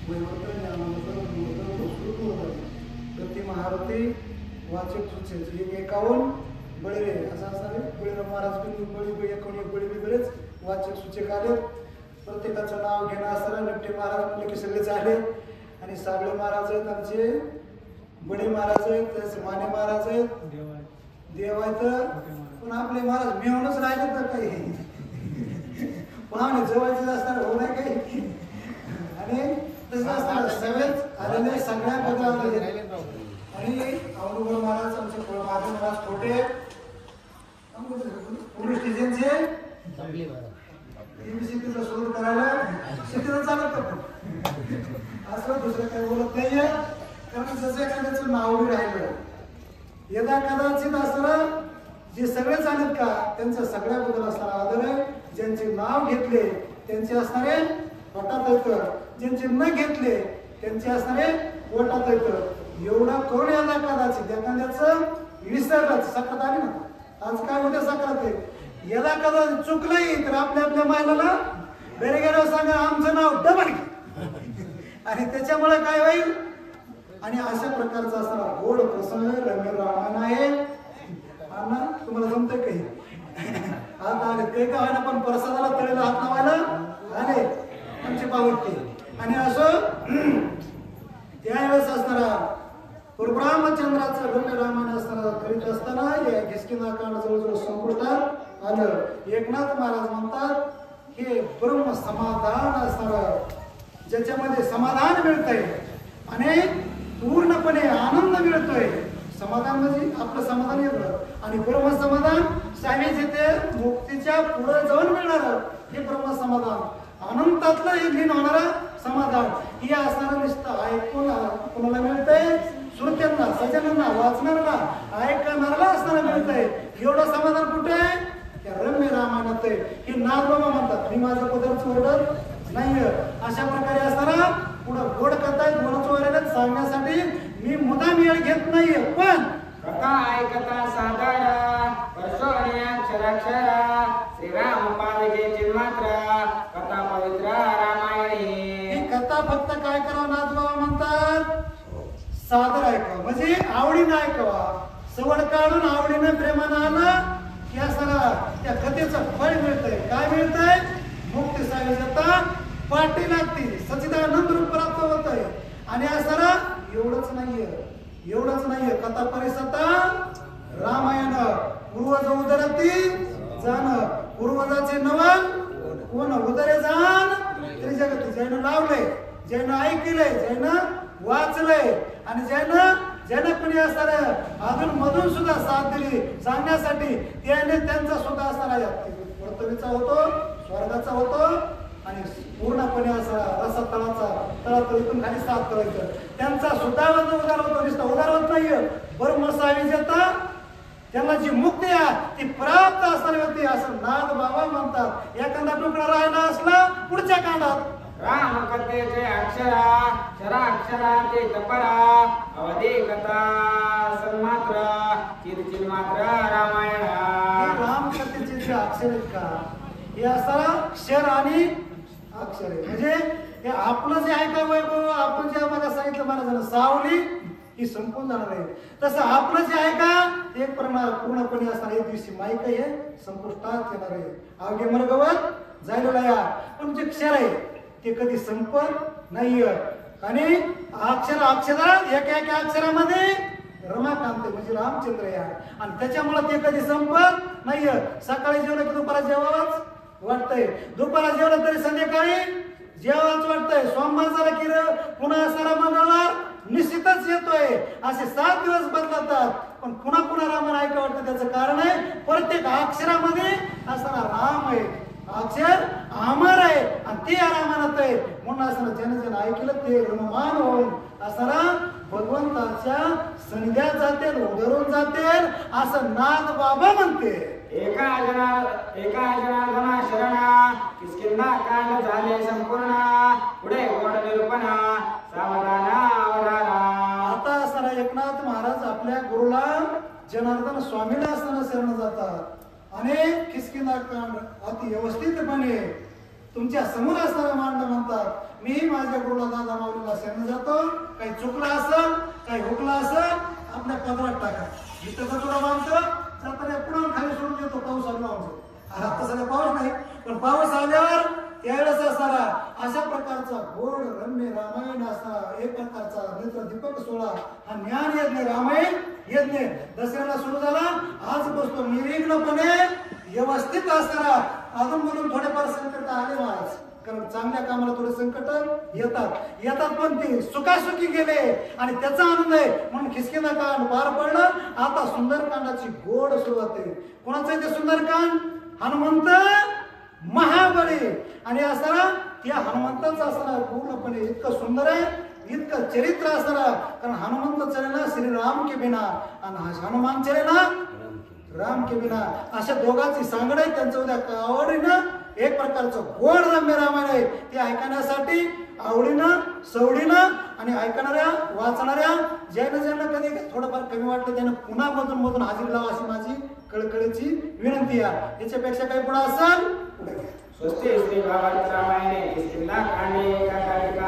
वैवर्त ज्ञानानंतर प्रति महारथी वाचक सुचे 51 बळीरे असं असावे. बळीराम महाराज बळी 51 बळी बरेच वाचक सूचक आले. प्रत्येकाचं नाव घेणं असताना लट्टे महाराज म्हणले की सगळेच आले. आणि साबळे महाराज आहेत आमचे, बडे महाराज आहेत, माने महाराज आहेत, देव आहेत. पण आपले महाराज मेहूनच राहिले तर काही पाहुणे जवळचे असताना हो नाही काही. आणि तसं असताना सगळेच आलेले सगळ्या बदला. आणि औरंगाबाद महाराज आमचे महादेव महाराज छोटे पोलीस स्टेशनचे शेतीचा शोध करायला शेतीचं चालत का पण असं दुसरं काही बोलत नाहीये. कारण जसं एखाद्याचं नाव बी राहिलं यदा कदाचित असताना जे सगळे चालत का त्यांचा सगळ्याबद्दल असणारा आदर आहे. ज्यांचे नाव घेतले त्यांचे असणारे पोटात येतं, ज्यांचे न घेतले त्यांचे असणारे पोटात येतं. एवढं करून यदा कदाचित एखाद्याचं विसरलं साखरात आली ना. आज काय उद्या साखरात आहे. यदा कदाचित चुकलंही तर आपल्या महिलाला घरी गेल्यावर सांगा आमचं नाव डबल आणि त्याच्यामुळे काय होईल. आणि अशा प्रकारचा असणारा गोड प्रसंग रम्य रामायण आहे. अण्णा तुम्हाला जमतंय काही आता आले काही का ना पण प्रसादाला तळेला हात लावायला आले आमची पावती. आणि असं त्यावेळेस असणारा परब्रह्मचंद्राचं रम्य रामायण असताना करीत असताना या किष्किंधा जवळजवळ संपुष्टात आलं. एकनाथ महाराज म्हणतात हे ब्रह्म समाधान असणार ज्याच्यामध्ये समाधान मिळतंय आणि पूर्णपणे आनंद मिळतोय. समाधान म्हणजे आपलं समाधान येतं आणि ब्रह्म समाधान सामीचे ते मुक्तीच्या पुढे जाऊन मिळणार हे ब्रह्म समाधान. अनंतातलं हे लीन होणारं समाधान हे असणारं नुसतं ऐकून कोणाला मिळतंय. श्रोत्यांना सज्जनांना वाचणाऱ्यांना ऐकणाऱ्याला असणारा मिळतंय. एवढं समाधान कुठे आहे त्या रम्य रामायणात आहे. हे नाथबाबा म्हणतात मी माझं पदरच ओढत नाही. अशा प्रकारे असणारा पुढं गोड कथा दोन चोऱ्याला सांगण्यासाठी मी मुदाम वेळ घेत नाहीये. पण कथा ऐकता साधारा अक्षराक्षरा श्रीराम पाविजे चिन्मात्र कथा पवित्र रामायणी. ही कथा फक्त काय करावं नाथबाबा म्हणतात सादर ऐकावं म्हणजे आवडीनं ऐकावा. सवड काढून आवडीनं प्रेमानं आलं की असणारा त्या कथेचं फळ मिळतंय. काय मिळतंय मुक्ती साविजता पाठी लागते सच्चिदानंद रूप प्राप्त होत आहे. आणि असणारा एवढंच नाहीये कथा परिसता रामायण पूर्वज उदरती जाण पूर्वजाचे नवल कोण उदरे जाण त्रिजगती. ज्यानं लावले ज्यानं ऐकले ज्यानं वाचले आणि ज्यानं कोणी असणार अजून मधून सुद्धा साथ दिली सांगण्यासाठी त्याने त्यांचा सुद्धा असणारा पृथ्वीचा होतो स्वर्गाचा होतो आणि पूर्णपणे असा रसा तळातळीतून खाली साथ करायचं त्यांचा सुद्धा उदार होतो. नुसता उदार होत नाहीये ब्रह्म साविजेता त्यांना जी मुक्ती आहे ती प्राप्त असणारी होती असं नाथ बाबा म्हणतात. एखादा तुकडा राहिला असला पुढच्या काळात राम कथेचे अक्षरा शराक्षरा ते तपरा अवधी कथा सन्मात्र चिरचिर मात्र रामायण. राम कथेचे जे अक्षर आहेत का हे असताना क्षर आणि अक्षर आहे. म्हणजे हे आपलं जे आहे का वैभव आपण जे मला सांगितलं मला झालं सावली ही संपून जाणार आहे. तसं आपलं जे आहे का ते पूर्णपणे असणार. एक दिवशी माईक हे संपुष्टात येणार आहे. अवघे मर्गवत जायला या पण जे क्षर आहे ते कधी संपत नाहीये. आणि अक्षरात एका अक्षरामध्ये रमाकांत म्हणजे रामचंद्र या आणि त्याच्यामुळे ते कधी संपत नाहीये. सकाळी जेवलं की दुपारा जेवावंच वाटतंय, दुपारा जेवलं तरी संध्याकाळी जेवावंच वाटतंय. सोमवार झाला की पुन्हा असणारा मंगळवार निश्चितच येतोय. असे 7 दिवस बदलतात पण पुन्हा रामायण ऐका वाटतं. त्याचं कारण आहे प्रत्येक अक्षरामध्ये असणारा राम आहे. अक्षर अमर आहे आणि ते रामायणात आहे. म्हणून असणारा ज्यानं ऐकलं ते रममान होऊन असणारा भगवंताच्या संध्यात जातील उधरून जातील असं नाथ बाबा म्हणते. एका जनार्दना शरणा किष्किंधा कांड झाले संपूर्ण पुढे गोड निरूपणा सावधाना अवधाना. आता असणारा एकनाथ महाराज आपल्या गुरुला जनार्दन स्वामीला असताना शरण जातात आणि किष्किंधा कांड अति व्यवस्थितपणे तुमच्या समोर असणारा मांड म्हणतात. मी माझ्या गुरुला दादा माऊलीला शरण जातो. काही चुकलं असेल, काही हुकलं असेल, आपल्या पदरात टाका. इथं कचोरा बांधतो, जाताना पुढं खाली सोडून देतो. पाऊस आला आमचं, आता सगळं पाऊस नाही, पण पाऊस आल्यावर त्यावेळेस असणारा अशा प्रकारचा गोड रम्य रामायण असणारा एक प्रकारचा नेत्र दीपक सोहळा हा ज्ञान यज्ञ रामायण यज्ञ दसऱ्याला सुरू झाला. आज बसतो निर्विघ्नपणे व्यवस्थित असणारा. अजून म्हणून थोडेफार संकट आले महाराज, कारण चांगल्या कामाला थोडे संकट येतात पण ते सुखासुखी गेले आणि त्याचा आनंद आहे म्हणून खिसकेंदा कांड पार पडलं. आता सुंदरकांडाची गोड सुरुवात आहे. कोणाचं आहे ते सुंदरकांड? हनुमंत महाबळी. आणि असणारा त्या हनुमंताचं असणार पूर्णपणे इतकं सुंदर आहे, इतकं चरित्र असणार. कारण हनुमंत चलेना श्री राम के बिना आणि हनुमान चलेना राम के बिना, अशा दोघांची सांगड आहे. त्यांचं उद्या आवडीनं एक प्रकारचं गोड रम्य रामायण आहे. ते ऐकण्यासाठी आवडीनं सवडीनं आणि ऐकणाऱ्या वाचणाऱ्या ज्यांना कधी थोडंफार कमी वाटलं त्यानं पुन्हा मधून हजेरी लावा अशी माझी कळकळीची विनंती आहे. याच्यापेक्षा काही पुढे असेल पुढे स्वस्ति श्री भागवत रामायणे किष्किंधा कांडे